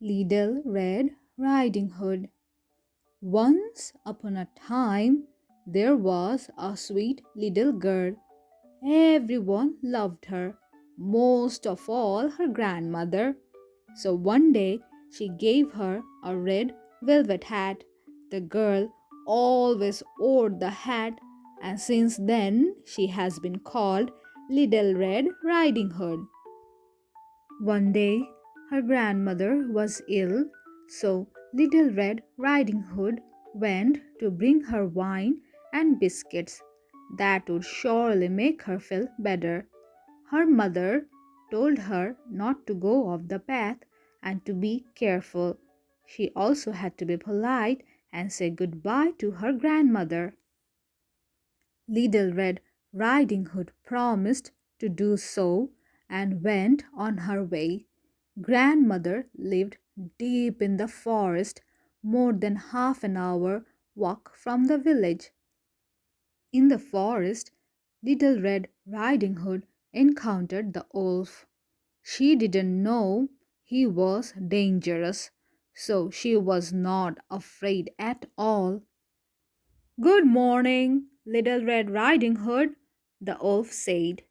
Little Red Riding Hood. Once upon a time, there was a sweet little girl. Everyone loved her, most of all her grandmother. So one day she gave her a red velvet hat. The girl always wore the hat, and since then she has been called Little Red Riding Hood. One day, her grandmother was ill, so Little Red Riding Hood went to bring her wine and biscuits that would surely make her feel better. Her mother told her not to go off the path and to be careful. She also had to be polite and say goodbye to her grandmother. Little Red Riding Hood promised to do so and went on her way. Grandmother lived deep in the forest, more than half an hour walk from the village. In the forest, Little Red Riding Hood encountered the wolf. She didn't know he was dangerous, so she was not afraid at all. Good morning, Little Red Riding Hood, the wolf said.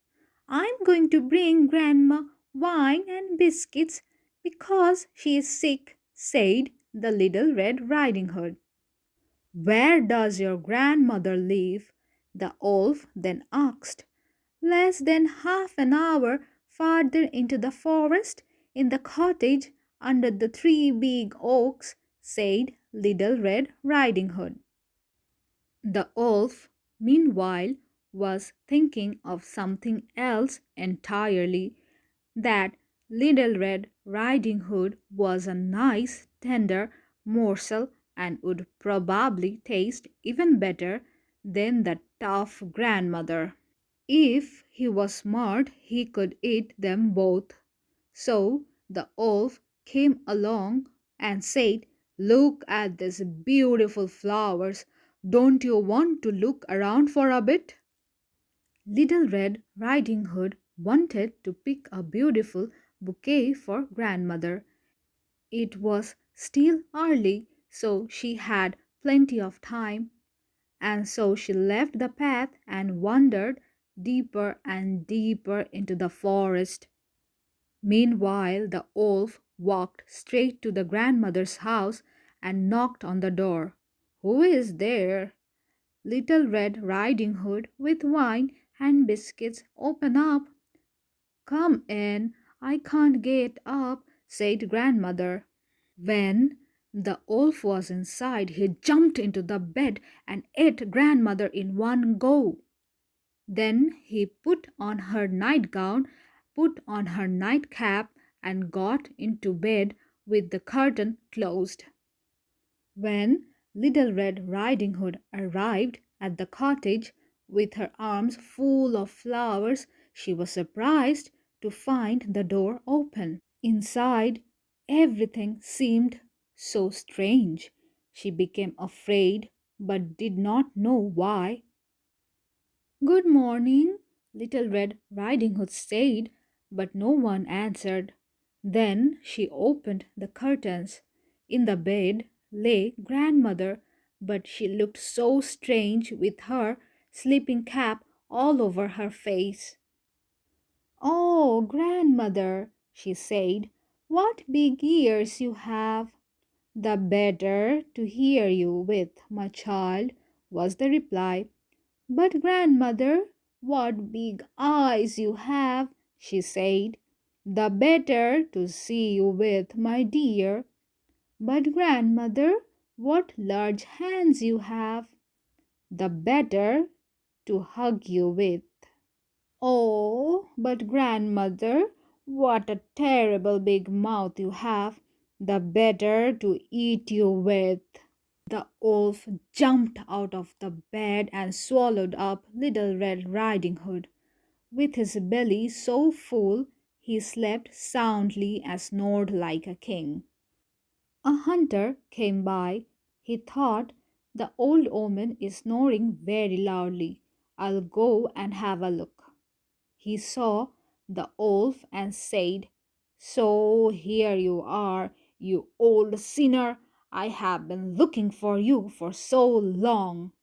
I'm going to bring Grandma wine and biscuits because she is sick, said the Little Red Riding Hood. Where does your grandmother live? The wolf then asked. Less than half an hour farther into the forest, in the cottage under the three big oaks, said Little Red Riding Hood. The wolf, meanwhile, was thinking of something else entirely. That Little Red Riding Hood was a nice, tender morsel and would probably taste even better than the tough grandmother. If he was smart, he could eat them both. So the wolf came along and said, Look at these beautiful flowers. Don't you want to look around for a bit? Little Red Riding Hood wanted to pick a beautiful bouquet for grandmother. It was still early, so she had plenty of time, and so she left the path and wandered deeper and deeper into the forest. Meanwhile, the wolf walked straight to the grandmother's house and knocked on the door. Who is there? Little Red Riding Hood with wine and biscuits. Open up. Come in. I can't get up, said grandmother. When the wolf was inside, he jumped into the bed and ate grandmother in one go. Then he put on her nightgown, put on her nightcap, and got into bed with the curtain closed. When Little Red Riding Hood arrived at the cottage with her arms full of flowers, she was surprised to find the door open. Inside, everything seemed so strange. She became afraid but did not know why. Good morning, Little Red Riding Hood said, but no one answered. Then she opened the curtains. In the bed lay grandmother, but she looked so strange with her sleeping cap all over her face. Oh, grandmother, she said, what big ears you have! The better to hear you with, my child, was the reply. But, grandmother, what big eyes you have, she said. The better to see you with, my dear. But, grandmother, what large hands you have. The better to hug you with. Oh, but, grandmother, what a terrible big mouth you have. The better to eat you with. The wolf jumped out of the bed and swallowed up Little Red Riding Hood. With his belly so full, he slept soundly and snored like a king. A hunter came by. He thought, the old woman is snoring very loudly. I'll go and have a look. He saw the wolf and said, So here you are. You old sinner, I have been looking for you for so long.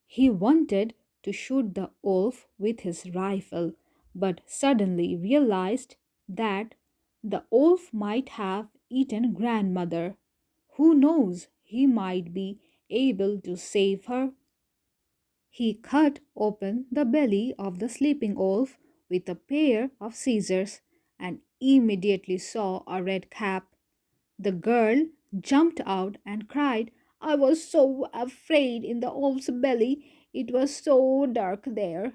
He wanted to shoot the wolf with his rifle, but suddenly realized that the wolf might have eaten grandmother. Who knows, he might be able to save her. He cut open the belly of the sleeping wolf with a pair of scissors and immediately saw a red cap. The girl jumped out and cried, I was so afraid in the wolf's belly. It was so dark there.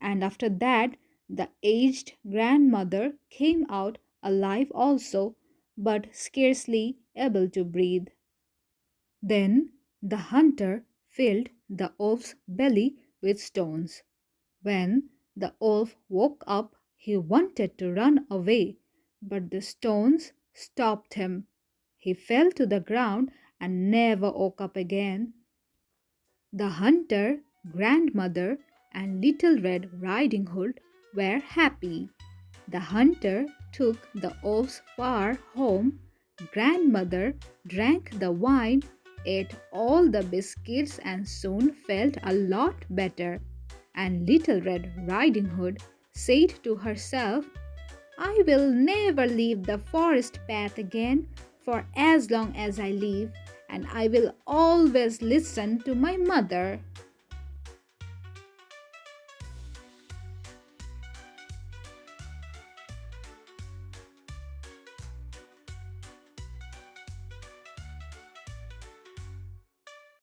And after that, the aged grandmother came out alive also, but scarcely able to breathe. Then the hunter filled the wolf's belly with stones. When the wolf woke up, he wanted to run away, but the stones stopped him. He fell to the ground and never woke up again. The hunter, grandmother, and Little Red Riding Hood were happy. The hunter took the wolves far home. Grandmother drank the wine, ate all the biscuits, and soon felt a lot better. And Little Red Riding Hood said to herself, I will never leave the forest path again for as long as I live, and I will always listen to my mother.